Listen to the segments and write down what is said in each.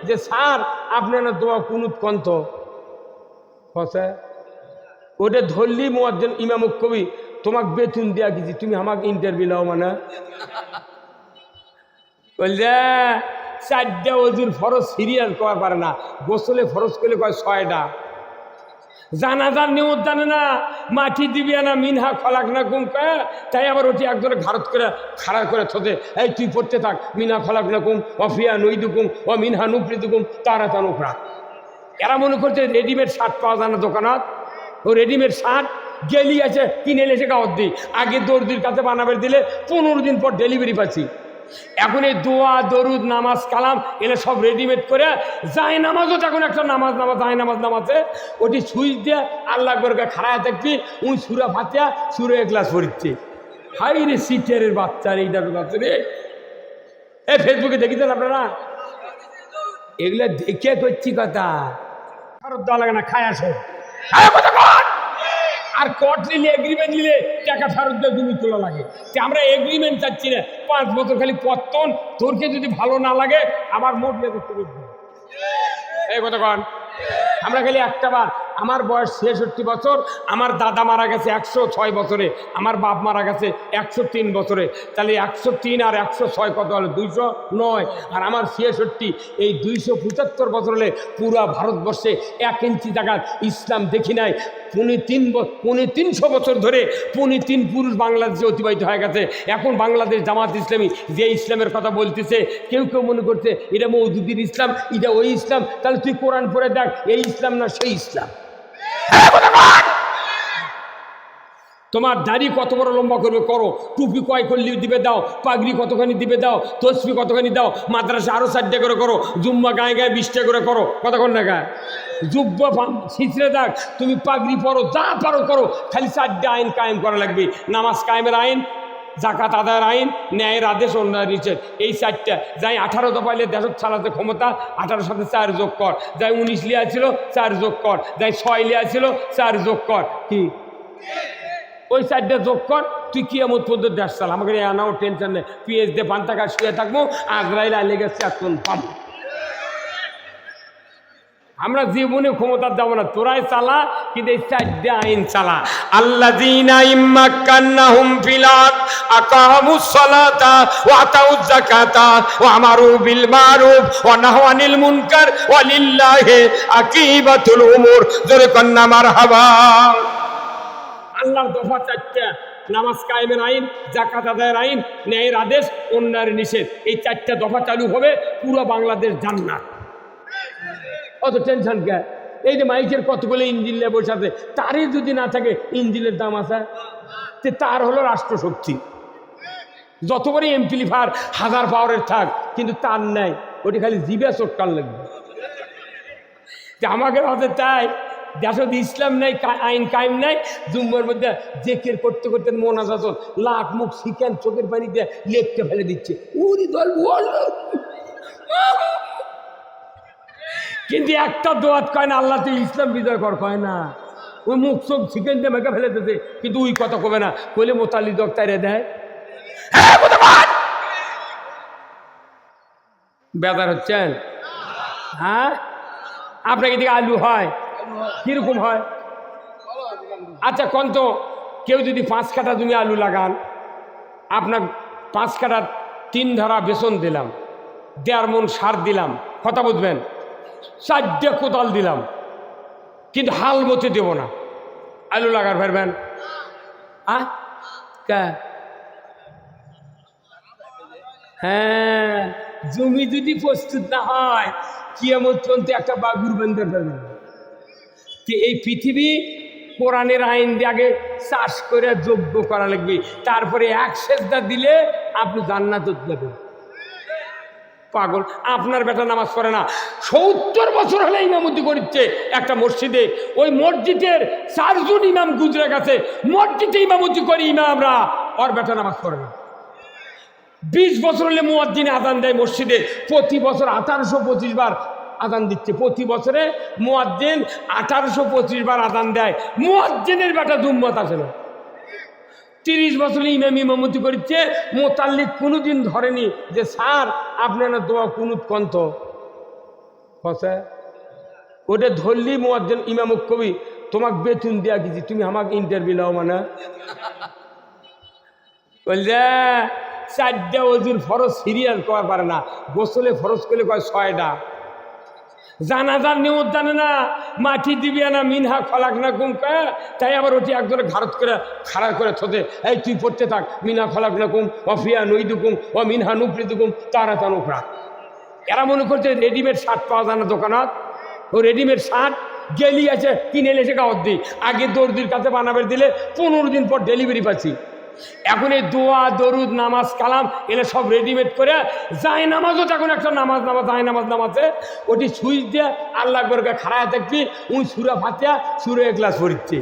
যে স্যার আপনার দোয়া কুনুত কন্ত কথা ওটা ধরলি মুয়াজ্জিন ইমাম কবি তোমাকে বেতন দেয়া গেছি তুমি আমাকে ইন্টারভিউ নাও মানে বলছে চারটা ওজুর ফরজ সিরিয়াল করার পারে না গোসলে ফরজ করলে কয় 6টা জানাজার নিয়ত জানে না মাটি দিবি না মিনহা খলাক না কুম কয় তাই আবার ওটি একজনে ঘাড়ত করে খাড়া করে থতে এই তুই পড়তে থাক মিনহা খলাক না কুম অফিয়া নই দুকুম ও মিনহা নুকরি দুকুম তারা তা নুকরা এরা মনে করছে রেডিমেড শার্ট পাওয়া যায় না দোকানত ও রেডিমেড শার্ট গেলি আছে কিনে এসে গাওয়ার দিই আগে দর্জির কাছে বানাবে দিলে 15 দিন পর ডেলিভারি পাচ্ছি এখন এই দোয়া দরুদ নামাজ কালাম এলে সব রেডিমেড করে যায় নামাজও এখন একটা নামাজ যায় নামাজে ওটি সুইচ দিয়ে আল্লাহ করে খাড়ায় থাকবি উই সুরা ফাতিয়া সুরে ক্লাস পড়িচ্ছে হাই রে সিটারের বাচ্চা রে এইটার বাচ্চা রে এই ফেসবুকে দেখিতেন আপনারা এগুলো দেখে করছি কথা ফেরত দেওয়া লাগে না খায় আসে আর কোর্ট নিলে এগ্রিমেন্ট নিলে টাকা ফেরত দিয়ে তুমি তোলা লাগে আমরা এগ্রিমেন্ট চাচ্ছি না 5 বছর খালি পত্তন তোরকে যদি ভালো না লাগে আবার মোট লেগে তুলে এই কথা কন আমরা খালি একটা বার আমার বয়স 66 বছর আমার দাদা মারা গেছে 106 বছরে আমার বাপ মারা গেছে 103 বছরে তাহলে 103 আর 106 কত হলো 209 আর আমার 66 এই 275 বছর হলে পুরা ভারতবর্ষে 1 ইঞ্চি জায়গা ইসলাম দেখি নাই 350 বছর ধরে 3 পুরুষ বাংলাদেশে অতিবাহিত হয়ে গেছে এখন বাংলাদেশ জামাত ইসলামী যে ইসলামের কথা বলতেছে কেউ কেউ মনে করছে এটা মওদুদির ইসলাম এটা ওই ইসলাম তাহলে তুই কোরআন পড়ে দেখ এই ইসলাম না সেই ইসলাম তোমার দাড়ি কত বড় লম্বা করবে করো টুপি কয় করলি দিবে দাও পাগড়ি কতখানি দিবে দাও তসবি কতখানি দাও মাদ্রাসা আরো 4টা করে করো জুম্মা গায়ে গায়ে 20টা করে করো কতক্ষণ না গায়ে জুব্বা ছিঁচড়ে দেখ তুমি পাগড়ি পরো যা পারো করো খালি 4টা আইন কায়েম করা লাগবে নামাজ কায়েমের আইন জাকাত আদায়ের আইন ন্যায়ের আদেশ অন্যায়ের নিষেধ এই 4টা যাই 18 দফাইলে দেশক চালাতে ক্ষমতা 18 সাথে 4 যোগ কর যাই 19 লিয়া ছিল 4 যোগ কর যাই 6 লিয়া ছিল 4 যোগ কর কি ওই 4টা যোগ কর তুই কিয়ামত পর্যন্ত দেশ চাল আমাকে আনাও টেনশন নেই পিএইচ দিয়ে 5 টাকা শুয়ে থাকবো আজরাইল আলে গেছে এখন পাবো আমরা জীবনে ক্ষমতা দেব না তোরাই চালা কিন্তু এই 4টা আইন চালা আল্লাযীনা ইম্মাক্কান্নাহুম ফিল আরদ আকামুস সালাতা ওয়া আতাউয যাকাতা ওয়া আমারু বিল মারুফ ওয়া নাহাউ আনিল মুনকার ওয়া লিল্লাহি আকিবাতুল উমুর জোরে কন্না মারহাবা আল্লাহর দফা 4টা নামাজ কায়েমের আইন যাকাত আদায়ের আইন ন্যায়ের আদেশ অন্যায়ের নিষেধ এই 4টা দফা চালু হবে পুরো বাংলাদেশ জান্নাত অত টেনশন কে এই যে মাইকের কতগুলো ইঞ্জিন নিয়ে বসে আছে তারই যদি না থাকে ইঞ্জিনের দাম আছে যে তার হলো রাষ্ট্রশক্তি যত বড় এমপ্লিফায়ার 1000 পাওয়ারের থাক কিন্তু তার নাই ওটি খালি জিভে চটকার লাগবে যে আমাকে হাতে তাই দেশত ইসলাম নাই আইন কায়েম নাই জুম্মার মধ্যে জেকের করতে করতে মোনাজাত লাখ মুখ শিকেন চোখের পানি দিয়ে লেপটে ফেলে দিচ্ছে উরি দল কিন্তু একটা দোয়াত কয় না আল্লাহ তুই ইসলাম বিজয় কর কয় না ওই মুখ চোখ চিকেন দিয়ে মেখে ফেলে দিতে কিন্তু ওই কথা কবে না কইলে মোতালি দক তাইরে দেয় বেদার হচ্ছেন হ্যাঁ আপনাকে দিকে আলু হয় কিরকম হয় আচ্ছা কোন তো কেউ যদি 5 কাঠা জমি আলু লাগান আপনার 5 কাঠা 3 ধারা বেসন দিলাম 1.5 মণ সার দিলাম কথা বুঝবেন 4টা কোদাল দিলাম কিন্তু হাল মতে দেব না আলু লাগার পারবেন হ্যাঁ জমি যদি প্রস্তুত না হয় কিয়ামত পর্যন্ত একটা বাগুর বেঁধে ফেলবেন এই পৃথিবী কোরআনের আইন দিয়ে আগে চাষ করে যোগ্য করা লাগবে তারপরে 1 সেজদা দিলে আপনি জান্নাতে যাবেন পাগল আপনার বেটা নামাজ পড়ে না 70 বছর হলে ইমামতি করছে একটা মসজিদে ওই মসজিদের 4 জন ইমাম গুজরে গেছে মসজিদে ইমামতি করি ইমামরা ওর বেটা নামাজ পড়ে না 20 বছর হলে মুয়াজ্জিন আযান দেয় মসজিদে প্রতি বছর 1825 বার আযান দিচ্ছে প্রতি বছরে মুয়াজ্জিন 1825 বার আযান দেয় মুয়াজ্জিনের বেটা জুম্মত আসে না 30 বছর ইমাম ইমামতি করছে মোতাল্লিক কোনোদিন ধরেনি যে স্যার আপনার দোয়া কুনুত কন্ত কথা ওটা ধরলি মুয়াজ্জিন ইমাম কবি তোমাকে বেতন দেয়া গেছি, তুমি আমাকে ইন্টারভিউ নাও মানে বলছে 4টা ওযুর ফরজ সিরিয়াল করা পারে না, গোসলে ফরজ করলে কয় 6টা। জানাজার নিয়ত জানে না, মাটি দিবি না মিনহা খলাক না কুম কয়, তাই আবার ওটি একজনে ঘাড়ত করে খাড়া করে থতে, এই তুই পড়তে থাক, মিনহা খলাক না কুম অফিয়া নইদুকুম ও মিনহা নুকরিদুকুম তারা তা নুকরা। এরা মনে করছে রেডিমেড শার্ট পাওয়া যায় না দোকানত, ও রেডিমেড শার্ট গেলি আছে কিনে এসে গাওয়ার দিই, আগে দর্জির কাছে বানাবে দিলে 15 দিন পর ডেলিভারি পাচ্ছি। এখন এই দোয়া দরুদ নামাজ কালাম এলে সব রেডিমেড করে যায় নামাজও, তখন একটা নামাজ যায় নামাজে ওটি সুইচ দিয়ে আল্লাহ করে খাড়ায় থাকবি, উনি সুরা ফাতিয়া সুরে ক্লাস পড়িচ্ছে।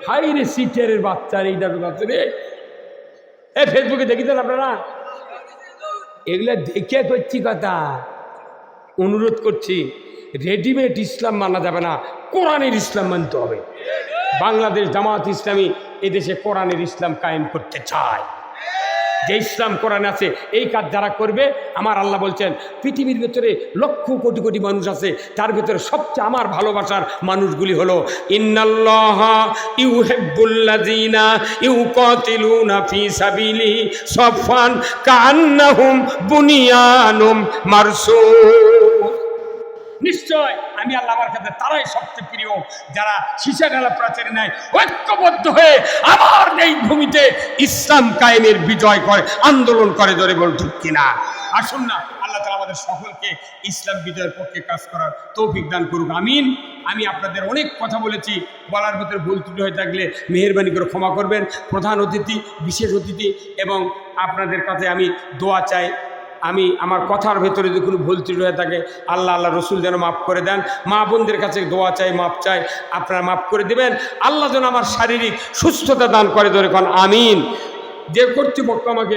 হাই রে সিটারের বাচ্চা রে, এইটার বাচ্চা রে, এই ফেসবুকে দেখিছেন আপনারা? এগুলো দেখে করছি কথা, অনুরোধ করছি রেডিমেড ইসলাম মানা যাবে না, কোরআনের ইসলাম মানতে হবে। বাংলাদেশ জামাত ইসলামী এদেশে কোরআনের ইসলাম কায়েম করতে চায়। যে ইসলাম কোরআন আছে এই কাজ যারা করবে, আমার আল্লাহ বলছেন পৃথিবীর ভেতরে লক্ষ কোটি কোটি মানুষ আছে, তার ভেতরে সবচেয়ে আমার ভালোবাসার মানুষগুলি হলো ইন্নাল্লাহা ইউহিব্বুল্লাযীনা ইউকাতিলুনা ফী সাবিলিহি সাফফান কাআন্নাহুম বুনিয়ানুম মারসুস। নিশ্চয় আমি আল্লাহ আমার কাছে তারাই সবচেয়ে প্রিয় যারা সীসা ঢালা প্রাচীর নেয় ঐক্যবদ্ধ হয়ে আমার এই ভূমিতে ইসলাম কায়েমের বিজয় করে আন্দোলন করে, ধরে বল ঠিক কিনা? আসুন না আল্লাহ তাআলা আমাদের সকলকে ইসলাম বিজয়ের পক্ষে কাজ করার তৌফিক দান করুক, আমিন। আমি আপনাদের অনেক কথা বলেছি, বলার ভিতরে ভুল ত্রুটি হয়ে থাকলে মেহেরবানি করে ক্ষমা করবেন। প্রধান অতিথি, বিশেষ অতিথি এবং আপনাদের কাছে আমি দোয়া চাই। আমি আমার কথার ভেতরে যদি কোনো ভুল ত্রুটি হয়ে থাকে আল্লাহ রসুল যেন মাফ করে দেন। মা বোনদের কাছে দোয়া চাই, মাফ চাই, আপনারা মাফ করে দেবেন। আল্লাহ যেন আমার শারীরিক সুস্থতা দান করে, ধরে কোন আমিন। যে কর্তৃপক্ষ আমাকে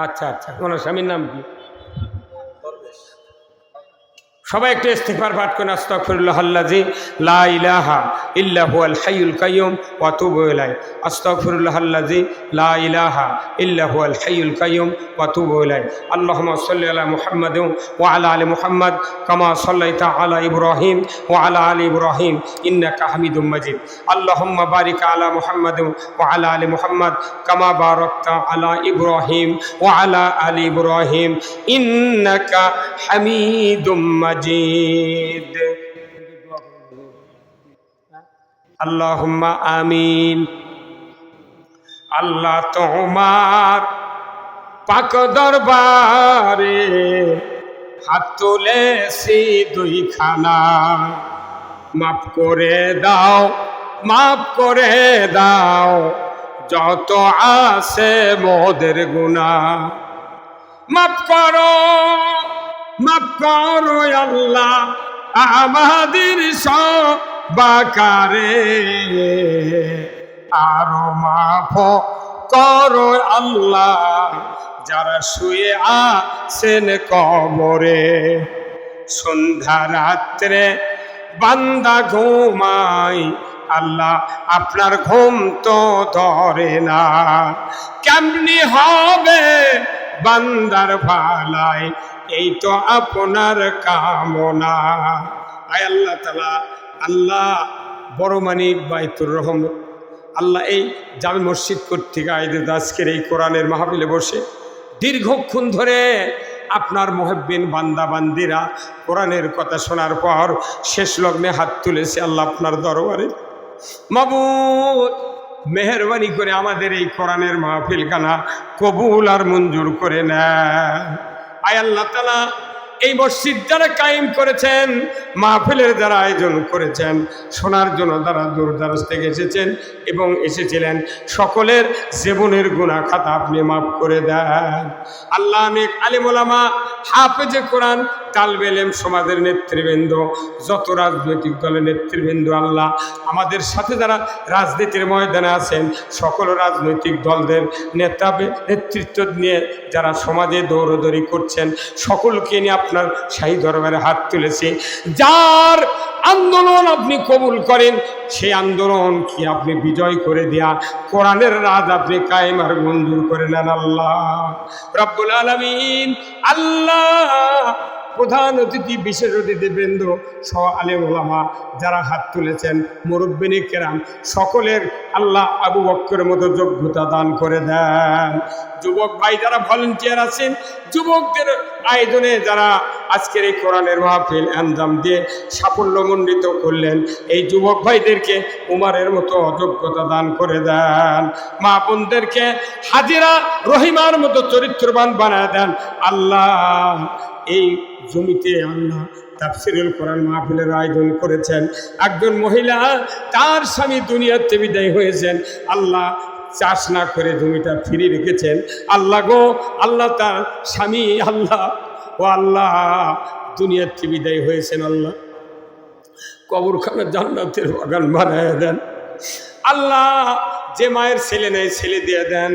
আচ্ছা ওনার স্বামীর নাম কি? সবাই একটু ইস্তিগফার পাঠ করেন, আস্তাগফিরুল্লাহাল্লাযী লা ইলাহা ইল্লা হুয়াল হাইয়ুল কাইয়্যুম ওয়া আতুবু ইলাইহি। আস্তাগফিরুল্লাহাল্লাযী লা ইলাহা ইল্লা হুয়াল হাইয়ুল কাইয়্যুম ওয়া আতুবু ইলাইহি। আল্লাহুম্মা সাল্লি আলা মুহাম্মাদিন ওয়া আলা আলি মুহাম্মাদ কামা সাল্লাইতা আলা ইব্রাহিম ওয়া আলা আলি ইব্রাহিম ইন্নাকা হামিদুম মাজিদ। আল্লাহুম্মা বারিক আলা মুহাম্মাদিন ওয়া আলা আলি মুহাম্মাদ কামা বারাকতা আলা ইব্রাহিম ওয়া আলা আলি ইব্রাহিম ইন্নাকা হামিদুম মাজিদ। আল্লাহুম্মা আমিন। আল্লাহ তোমার পাক দরবারে হাত তুলেছি দুইখানা, মাফ করে দাও, মাফ করে দাও যত আছে মোদের গুনাহ। মাফ করো, মাফ করো আল্লাহ আমাদের সবাকারে, আরো মাফ করো আল্লাহ যারা শুয়ে আছেন কবরে। সন্ধ্যা রাত্রে বান্দা ঘুমাই, আল্লাহ আপনার ঘুম তো ধরে না, কেমনি হবে বান্দার ভালাই, এই তো আপনার কামনা। আয় আল্লাহ তাআলা, আল্লাহ বড় মানিক বাইতুর রহম, আল্লাহ এই জামে মসজিদ কর্তৃক আয়োজিত আজকের এই কোরআনের মাহফিলে বসে দীর্ঘক্ষণ ধরে আপনার মুহিব্বিন বান্দা বান্দিরা কোরআনের কথা শোনার পর শেষ লগ্নে হাত তুলেছে আল্লাহ আপনার দরবারে। মাবুদ মেহেরবানি করে আমাদের এই কোরআনের মাহফিল খানা কবুল আর মঞ্জুর করে নেন। আয় আল্লাহ তাআলা এই মসজিদ যারা কায়েম করেছেন, মাহফিলের যারা আয়োজন করেছেন, শোনার জন্য যারা দূর দারাজ থেকে এসেছেন এবং এসেছিলেন, সকলের জীবনের গুনাহ খাতা আপনি মাফ করে দেন। আল্লাহ অনেক আলেম ওলামা হাফেজে কোরআন তালবে ইলম সমাজের নেতৃবৃন্দ, যত রাজনৈতিক দলের নেতৃবৃন্দ, আল্লাহ আমাদের সাথে যারা রাজনীতির ময়দানে আছেন সকল রাজনৈতিক দলদের নেতৃত্ব নিয়ে যারা সমাজে দৌড়দৌড়ি করছেন সকলকে নিয়ে আপনার শাহী দরবারে হাত তুলেছি। যার আন্দোলন আপনি কবুল করেন সেই আন্দোলনকে আপনি বিজয় করে দেয়া কোরআনের রাজ আপনি কায়েম আর মঞ্জুর করে নেন আল্লাহ রাব্বুল আলামিন। আল্লাহ প্রধান অতিথি, বিশেষ অতিথিবৃন্দ সহ আলেম ওলামা যারা হাত তুলেছেন, মুরব্বিনী কেরাম সকলের আল্লাহ আবু বকরের মতো যোগ্যতা দান করে দেন। যুবক ভাই যারা ভলেন্টিয়ার আছেন, যুবকদের আয়োজনে যারা আজকের এই কোরআনের মাহফিল আঞ্জাম দিয়ে সাফল্যমণ্ডিত করলেন, এই যুবক ভাইদেরকে উমারের মতো অযোগ্যতা দান করে দেন। মা বোনদেরকে হাজিরা রহিমার মতো চরিত্রবান বানায় দেন আল্লাহ। এই জমিতে আল্লাহ তাফসীরুল কোরআন মাহফিলের আয়োজন করেছেন। একজন মহিলা, তার স্বামী দুনিয়াতে বিদায় হয়েছেন, আল্লাহ চাষ না করে জমিটা ফিরিয়ে রেখেছেন। আল্লাহ গো আল্লাহ, তার স্বামী আল্লাহ ও আল্লাহ দুনিয়াতে বিদায় হয়েছেন, আল্লাহ কবরখানা জান্নাতের বাগান বানায় দেন আল্লাহ। যে মায়ের ছেলে নেই ছেলে দিয়ে দেন,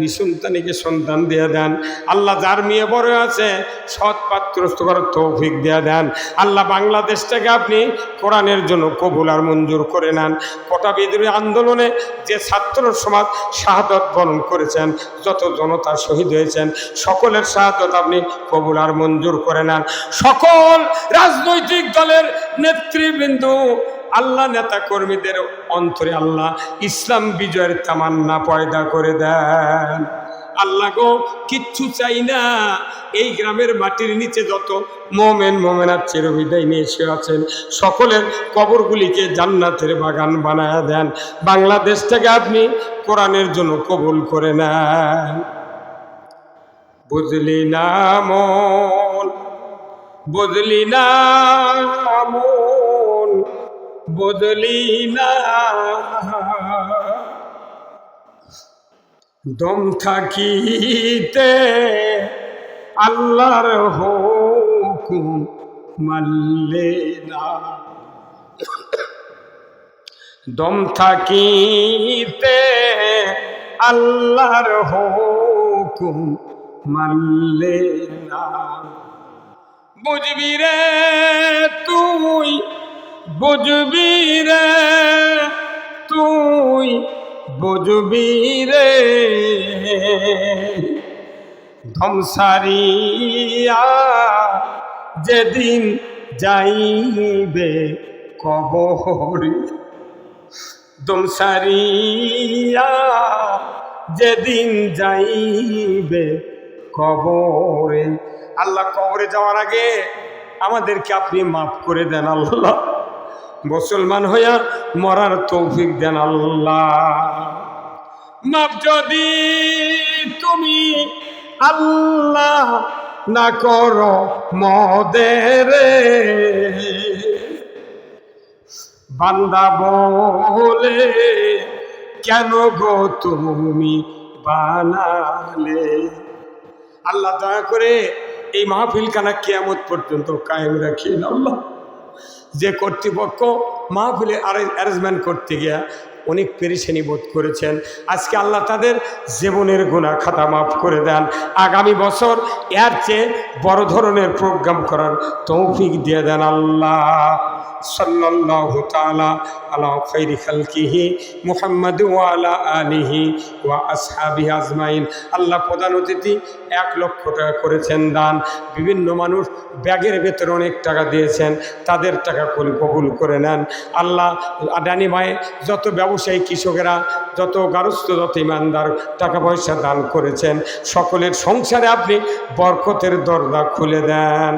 নিঃসন্তানীকে সন্তান দিয়ে দেন আল্লাহ। যার মেয়ে বড় আছে সৎ পাত্রস্থ করার তৌফিক দিয়ে দেন আল্লাহ। বাংলাদেশটাকে আপনি কোরআনের জন্য কবুল আর মঞ্জুর করে নেন। কোটা বিদ্রোহী আন্দোলনে যে ছাত্র সমাজ শাহাদত বরণ করেছেন, যত জনতা শহীদ হয়েছেন, সকলের শাহাদত আপনি কবুল আর মঞ্জুর করে নেন। সকল রাজনৈতিক দলের নেতৃবৃন্দ আল্লাহ, নেতা কর্মীদের অন্তরে আল্লাহ ইসলাম বিজয়ের তামান্না পয়দা করে দেন আল্লাহ গো। কিচ্ছু চাই না, এই গ্রামের মাটির নিচে যত মোমেন মোমেনার চিরবিদায় নিয়ে এসে আছেন সকলের কবরগুলিকে জান্নাতের বাগান বানায় দেন। বাংলাদেশটাকে আপনি কোরআনের জন্য কবুল করে নেন। বুঝলি না মন, বুঝলি না মন, বুঝলি না দম থাকিতে আল্লাহর হুকুম মানলে না, দম থাকিতে আল্লাহর হুকুম মানলে না। বুঝবি রে তুই, বুঝবি রে তুই, বুঝবি রে ধ্বংসারিয়া যেদিন যাইবে কবরে, ধ্বংসারিয়া যেদিন যাইবে কবরে। আল্লাহ কবরে যাওয়ার আগে আমাদেরকে আপনি মাফ করে দেন আল্লাহ। মুসলমান হইয়া মরার তৌফিক দেন আল্লাহ। মাফ যদি তুমি আল্লাহ না করো মদের বান্দা বলে কেন গো তুমি বানালে। আল্লাহ দয়া করে এই মাহফিলখানা কিয়ামত পর্যন্ত কায়েম রাখিন আল্লাহ। যে কর্তৃপক্ষ মাহফিলে অ্যারেঞ্জমেন্ট করতে গিয়া অনেক পেরেশানি বোধ করেছেন, আজকে আল্লাহ তাদের জীবনের গুনাহ খাতা মাফ করে দেন। আগামী বছর এর চেয়ে বড় ধরনের প্রোগ্রাম করার তৌফিক দিয়ে দেন আল্লাহ। সাল্লাল্লাহু তাআলা আলা খাইরি খালকিহি মুহাম্মাদ ওয়া আলা আলিহি ওয়া আসহাবিহি আজমাইন। আল্লাহ প্রধান অতিথি 1 লক্ষ টাকা করেছেন দান। বিভিন্ন মানুষ ব্যাগের ভেতরে অনেক টাকা দিয়েছেন, তাদের টাকা কবুল করে নেন আল্লাহ। আদানি ভাই, যত ব্যবসায়ী, কৃষকেরা, যত গারস্থ, যত ইমানদার টাকা পয়সা দান করেছেন, সকলের সংসারে আপনি বরকতের দরজা খুলে দেন।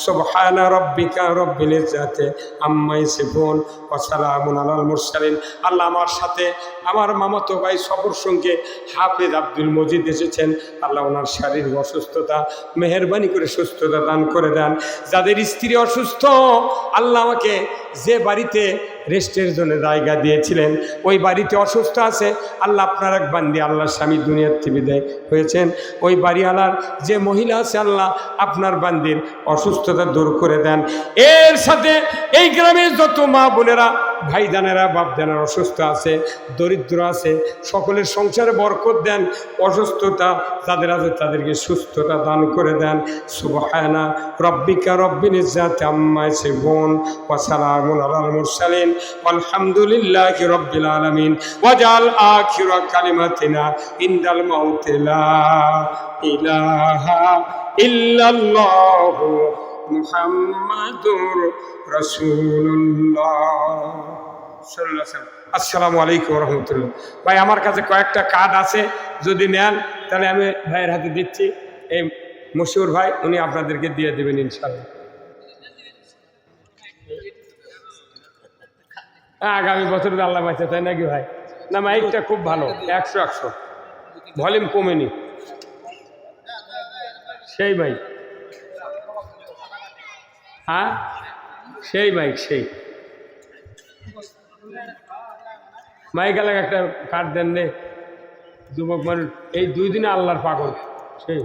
সুবহানা রাব্বিকা রাব্বিল ইজ্জাতি আম্মা ইয়াসিফুন ওয়া সালামুন আলাল মুরসালিন। আল্লাহ, আমার সাথে আমার মামাতো ভাই সফর সঙ্গে হাফেজ আব্দুল মজিদ এসেছেন, আল্লাহ ওনার শারীরিক অসুস্থতা মেহেরবানি করে সুস্থতা দান করে দেন। যাদের স্ত্রী অসুস্থ, আল্লাহ আমাকে যে বাড়িতে রেস্টের জন্য জায়গা দিয়েছিলেন, ওই বাড়িতে অসুস্থ আছে। আল্লাহ আপনার এক বান্দি, আল্লাহর স্বামী দুনিয়ার থেকে বিদায় হয়েছেন, ওই বাড়িওয়ালার যে মহিলা আছে আল্লাহ আপনার বান্দির অসুস্থতা দূর করে দেন। এর সাথে এই গ্রামের যত মা বোনেরা, ভাইজানেরা, বাপজানেরা অসুস্থ আছে, দরিদ্র আছে, সকলের সংসারে বরকত দেন। অসুস্থতা যাদের আছে তাদেরকে সুস্থতা দান করে দেন। সুবহানা রব্বিকা রব্বিল ইজ্জাতি আম্মা ইয়াসিফুন ওয়া সালামুন আলাল মুরসালিন আলহামদুলিল্লাহি রব্বিল আলামিন ওয়াজাল আখিরা কালিমাতিনা ইনদাল মাউতি লা ইলাহা ইল্লাল্লাহু মুহাম্মাদুর রাসূলুল্লাহ সাল্লাল্লাহু আলাইহি ওয়াসাল্লাম। আসসালামু আলাইকুম রহমতুল্লাহ। ভাই আমার কাছে কয়েকটা কার্ড আছে, যদি নেন তাহলে আমি ভাইয়ের হাতে দিচ্ছি। এই মশিউর ভাই উনি আপনাদেরকে দিয়ে দেবেন ইনশাআল্লাহ। আগামী বছর আল্লাহ বাঁচে, তাই নাকি ভাই? না মাইকটা খুব ভালো, 100 ভলিউম কমেনি, সেই মাইক। হ্যাঁ সেই মাইক, সেই মাইক এলাকা একটা কার্ড দেন নে, যুবক মানুষ এই 2 দিনে আল্লাহর পাগল সেই।